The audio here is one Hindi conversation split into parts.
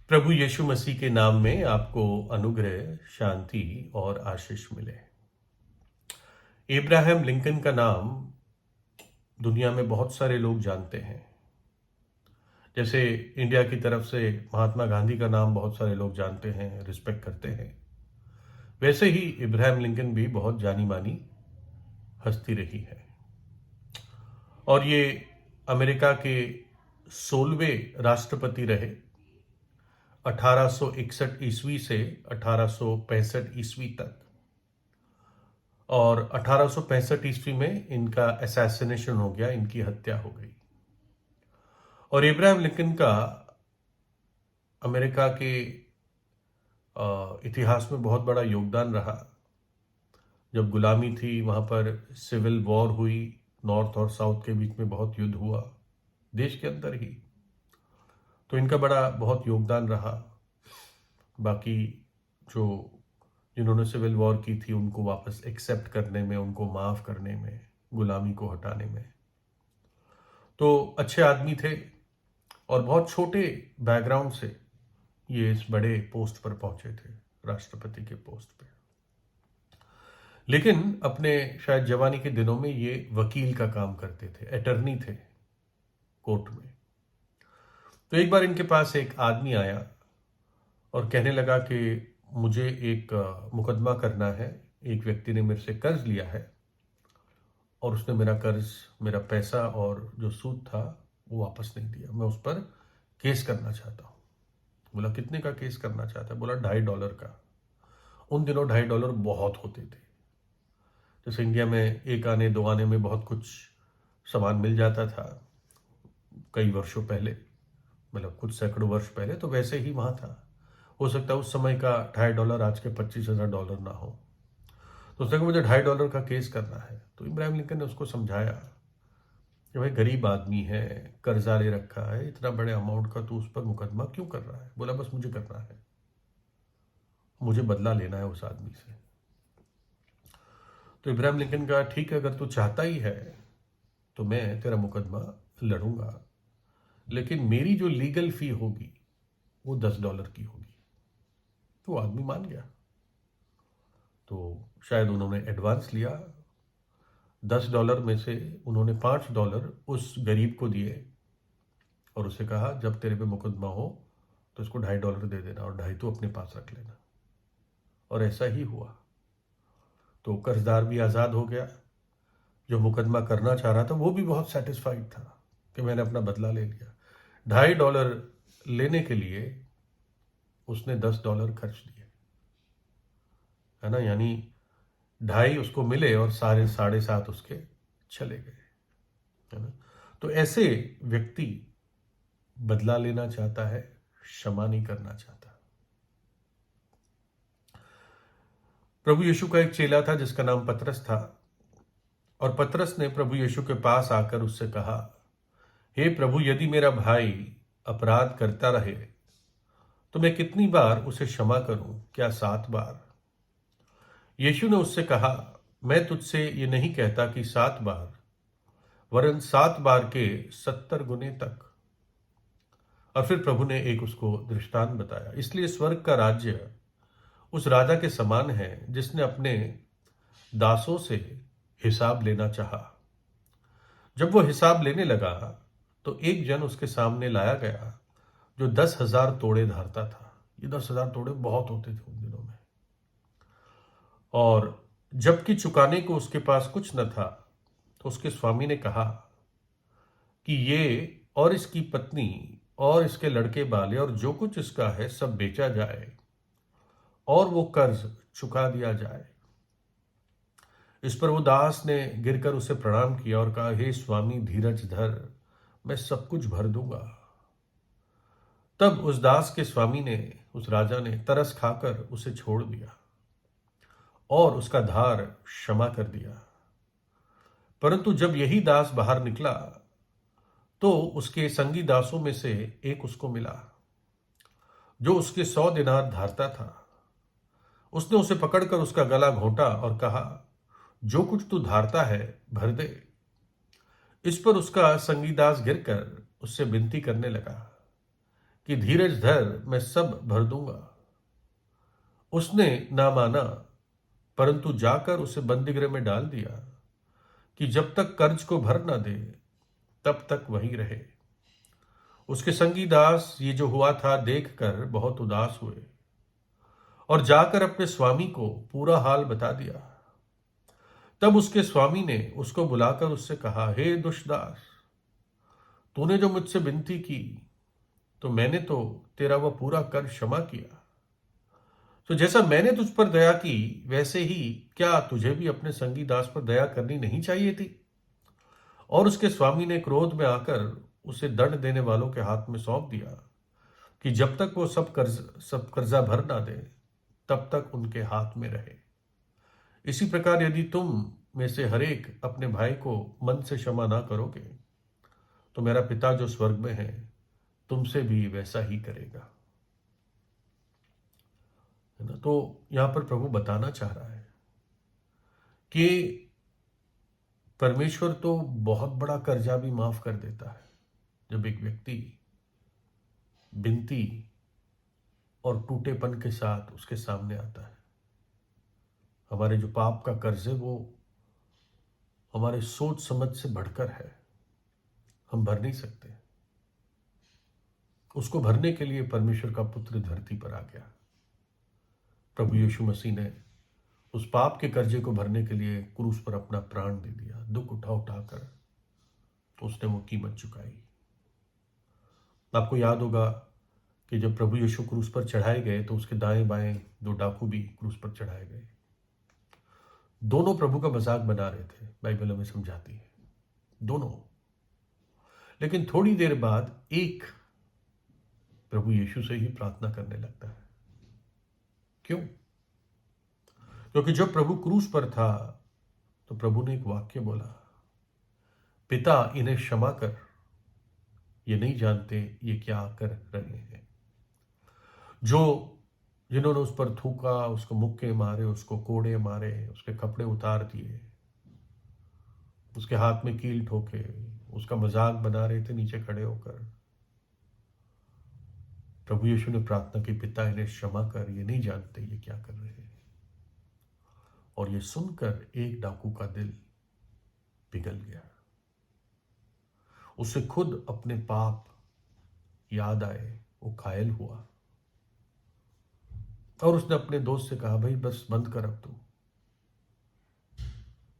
प्रभु यीशु मसीह के नाम में आपको अनुग्रह, शांति और आशीष मिले। इब्राहिम लिंकन का नाम दुनिया में बहुत सारे लोग जानते हैं। जैसे इंडिया की तरफ से महात्मा गांधी का नाम बहुत सारे लोग जानते हैं, रिस्पेक्ट करते हैं। वैसे ही इब्राहिम लिंकन भी बहुत जानी मानी हस्ती रही है। और ये अमेरिका के 16वें राष्ट्रपति रहे, 1861 ईस्वी से 1865 ईस्वी तक। और 1865 ईस्वी में इनका असैसिनेशन हो गया, इनकी हत्या हो गई। और इब्राहिम लिंकन का अमेरिका के इतिहास में बहुत बड़ा योगदान रहा। जब गुलामी थी, वहाँ पर सिविल वॉर हुई, नॉर्थ और साउथ के बीच में बहुत युद्ध हुआ, देश के अंदर ही। तो इनका बड़ा बहुत योगदान रहा। बाकी जो जिन्होंने सिविल वॉर की थी उनको वापस एक्सेप्ट करने में, उनको माफ़ करने में, गुलामी को हटाने में। तो अच्छे आदमी थे और बहुत छोटे बैकग्राउंड से ये इस बड़े पोस्ट पर पहुंचे थे, राष्ट्रपति के पोस्ट पे। लेकिन अपने शायद जवानी के दिनों में ये वकील का काम करते थे, अटर्नी थे कोर्ट में। तो एक बार इनके पास एक आदमी आया और कहने लगा कि मुझे एक मुकदमा करना है। एक व्यक्ति ने मेरे से कर्ज लिया है और उसने मेरा कर्ज, मेरा पैसा और जो सूद था वो वापस नहीं दिया। मैं उस पर केस करना चाहता हूँ। बोला कितने का केस करना चाहता है? बोला $2.5 का। उन दिनों $2.5 बहुत होते थे। जैसे इंडिया में एक आने दो आने में बहुत कुछ सामान मिल जाता था कई वर्षों पहले, मतलब कुछ सैकड़ों वर्ष पहले, तो वैसे ही वहाँ था। हो सकता है उस समय का $2.5 आज के $25,000 ना हो। तो उसने कहा मुझे $2.5 का केस करना है। तो इब्राहिम लिंकन ने उसको समझाया कि भाई गरीब आदमी है, कर्जा ले रखा है, इतना बड़े अमाउंट का तू उस पर मुकदमा क्यों कर रहा है? बोला बस मुझे करना है, मुझे बदला लेना है उस आदमी से। तो इब्राहिम लिंकन का ठीक है, अगर तू चाहता ही है तो मैं तेरा मुकदमा लड़ूंगा, लेकिन मेरी जो लीगल फी होगी वो $10 की होगी। तो आदमी मान गया। तो शायद उन्होंने एडवांस लिया। $10 में से उन्होंने $5 उस गरीब को दिए और उसे कहा जब तेरे पे मुकदमा हो तो इसको $2.5 दे देना और 2.5 तो अपने पास रख लेना। और ऐसा ही हुआ। तो कर्जदार भी आज़ाद हो गया। जो मुकदमा करना चाह रहा था वो भी बहुत सेटिस्फाइड था कि मैंने अपना बदला ले लिया। $2.5 लेने के लिए उसने $10 खर्च दिए, है ना। यानी 2.5 उसको मिले और सारे 7.5 उसके चले गए, है ना। तो ऐसे व्यक्ति बदला लेना चाहता है, क्षमा नहीं करना चाहता। प्रभु यीशु का एक चेला था जिसका नाम पतरस था। और पतरस ने प्रभु यीशु के पास आकर उससे कहा, हे प्रभु, यदि मेरा भाई अपराध करता रहे तो मैं कितनी बार उसे क्षमा करूं? क्या 7 बार? यीशु ने उससे कहा, मैं तुझसे ये नहीं कहता कि 7 बार, वरन 7 बार के 70 गुने तक। और फिर प्रभु ने एक उसको दृष्टांत बताया, इसलिए स्वर्ग का राज्य उस राजा के समान है जिसने अपने दासों से हिसाब लेना चाहा। जब वो हिसाब लेने लगा तो एक जन उसके सामने लाया गया जो 10,000 तोड़े धारता था। ये 10,000 तोड़े बहुत होते थे उन दिनों में। और जबकि चुकाने को उसके पास कुछ न था तो उसके स्वामी ने कहा कि ये और इसकी पत्नी और इसके लड़के बाले और जो कुछ इसका है सब बेचा जाए और वो कर्ज चुका दिया जाए। इस पर वो दास ने गिरकर उसे प्रणाम किया और कहा, हे स्वामी, धीरज धर, मैं सब कुछ भर दूंगा। तब उस दास के स्वामी ने, उस राजा ने तरस खाकर उसे छोड़ दिया और उसका धार क्षमा कर दिया। परंतु जब यही दास बाहर निकला तो उसके संगी दासों में से एक उसको मिला जो उसके 100 दिनार धारता था। उसने उसे पकड़कर उसका गला घोंटा और कहा, जो कुछ तू धारता है भर दे। इस पर उसका संगी दास गिरकर उससे विनती करने लगा, कि धीरज धर, मैं सब भर दूंगा। उसने ना माना, परंतु जाकर उसे बंदीगृह में डाल दिया कि जब तक कर्ज को भर ना दे तब तक वहीं रहे। उसके संगी दास ये जो हुआ था देखकर बहुत उदास हुए और जाकर अपने स्वामी को पूरा हाल बता दिया। तब उसके स्वामी ने उसको बुलाकर उससे कहा, हे दुष्दास, तूने जो मुझसे विनती की तो मैंने तो तेरा वह पूरा कर्ज क्षमा किया। तो जैसा मैंने तुझ पर दया की वैसे ही क्या तुझे भी अपने संगी दास पर दया करनी नहीं चाहिए थी? और उसके स्वामी ने क्रोध में आकर उसे दंड देने वालों के हाथ में सौंप दिया कि जब तक वो सब कर्जा भर ना दे तब तक उनके हाथ में रहे। इसी प्रकार यदि तुम में से हरेक अपने भाई को मन से क्षमा ना करोगे तो मेरा पिता जो स्वर्ग में है तुमसे भी वैसा ही करेगा। है ना? तो यहां पर प्रभु बताना चाह रहा है कि परमेश्वर तो बहुत बड़ा कर्जा भी माफ कर देता है जब एक व्यक्ति विनती और टूटेपन के साथ उसके सामने आता है। हमारे जो पाप का कर्ज है वो हमारे सोच समझ से बढ़कर है, हम भर नहीं सकते। उसको भरने के लिए परमेश्वर का पुत्र धरती पर आ गया। प्रभु यीशु मसीह ने उस पाप के कर्जे को भरने के लिए क्रूस पर अपना प्राण दे दिया। दुख उठा उठाकर उसने वो कीमत चुकाई। आपको याद होगा कि जब प्रभु यीशु क्रूस पर चढ़ाए गए तो उसके दाएं बाएं दो डाकू भी क्रूस पर चढ़ाए गए। दोनों प्रभु का मजाक बना रहे थे, बाइबल हमें समझाती है, दोनों। लेकिन थोड़ी देर बाद एक प्रभु यीशु से ही प्रार्थना करने लगता है। क्यों? क्योंकि जब प्रभु क्रूस पर था तो प्रभु ने एक वाक्य बोला, पिता इन्हें क्षमा कर, ये नहीं जानते ये क्या कर रहे हैं। जो जिन्होंने उस पर थूका, उसको मुक्के मारे, उसको कोड़े मारे, उसके कपड़े उतार दिए, उसके हाथ में कील ठोके, उसका मजाक बना रहे थे नीचे खड़े होकर, प्रभु यीशु ने प्रार्थना की, पिता इन्हें क्षमा कर, ये नहीं जानते ये क्या कर रहे हैं। और ये सुनकर एक डाकू का दिल पिघल गया। उसे खुद अपने पाप याद आए, वो घायल हुआ और उसने अपने दोस्त से कहा, भाई बस बंद कर अब तू,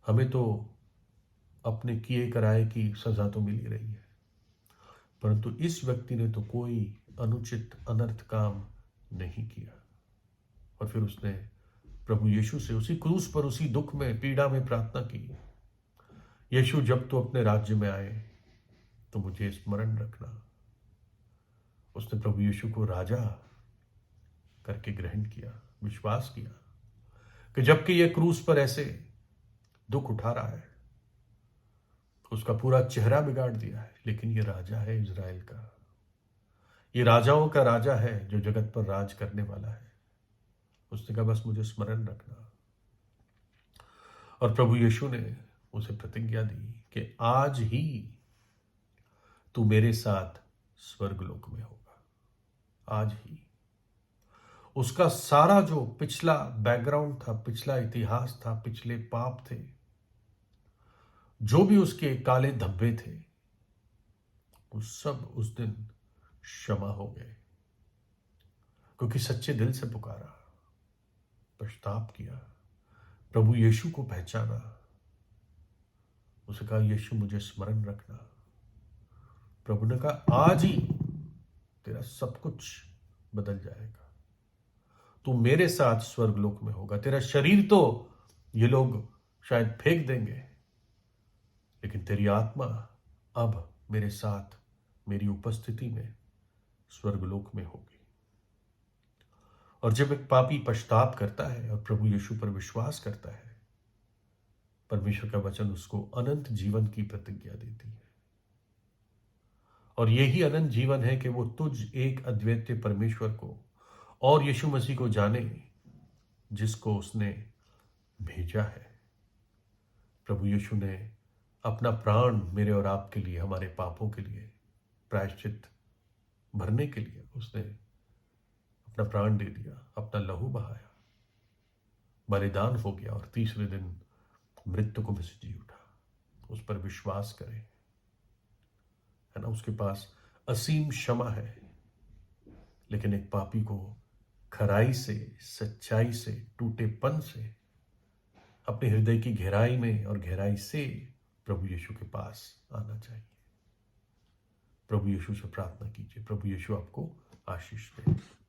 हमें तो अपने किए कराए की सजा तो मिल ही रही है, परंतु इस व्यक्ति ने तो कोई अनुचित अनर्थ काम नहीं किया। और फिर उसने प्रभु यीशु से उसी क्रूस पर, उसी दुख में, पीड़ा में प्रार्थना की, यीशु जब तू अपने राज्य में आए तो मुझे स्मरण रखना। उसने प्रभु यीशु को राजा करके ग्रहण किया, विश्वास किया कि जबकि यह क्रूस पर ऐसे दुख उठा रहा है, उसका पूरा चेहरा बिगाड़ दिया है, लेकिन ये राजा है इज़राइल का, ये राजाओं का राजा है जो जगत पर राज करने वाला है। उसने कहा बस मुझे स्मरण रखना। और प्रभु यीशु ने उसे प्रतिज्ञा दी कि आज ही तू मेरे साथ स्वर्गलोक में होगा, आज ही। उसका सारा जो पिछला बैकग्राउंड था, पिछला इतिहास था, पिछले पाप थे, जो भी उसके काले धब्बे थे, वो सब उस दिन क्षमा हो गए, क्योंकि सच्चे दिल से पुकारा, पश्चाताप किया, प्रभु यीशु को पहचाना, उसे कहा यीशु मुझे स्मरण रखना। प्रभु ने कहा आज ही तेरा सब कुछ बदल जाएगा, तू मेरे साथ स्वर्गलोक में होगा। तेरा शरीर तो ये लोग शायद फेंक देंगे, लेकिन तेरी आत्मा अब मेरे साथ, मेरी उपस्थिति में स्वर्गलोक में होगी। और जब एक पापी पश्चाताप करता है और प्रभु यीशु पर विश्वास करता है, परमेश्वर का वचन उसको अनंत जीवन की प्रतिज्ञा देती है। और यही अनंत जीवन है कि वो तुझ एक अद्वितीय परमेश्वर को और यीशु मसीह को जाने, जिसको उसने भेजा है। प्रभु यीशु ने अपना प्राण मेरे और आपके लिए, हमारे पापों के लिए प्रायश्चित भरने के लिए उसने अपना प्राण दे दिया, अपना लहू बहाया, बलिदान हो गया और तीसरे दिन मृत्यु को में से जी उठा। उस पर विश्वास करें, है ना। उसके पास असीम क्षमा है, लेकिन एक पापी को खराई से, सच्चाई से, टूटेपन से, अपने हृदय की गहराई में और गहराई से प्रभु यीशु के पास आना चाहिए। प्रभु यीशु से प्रार्थना कीजिए, प्रभु यीशु आपको आशीष दे।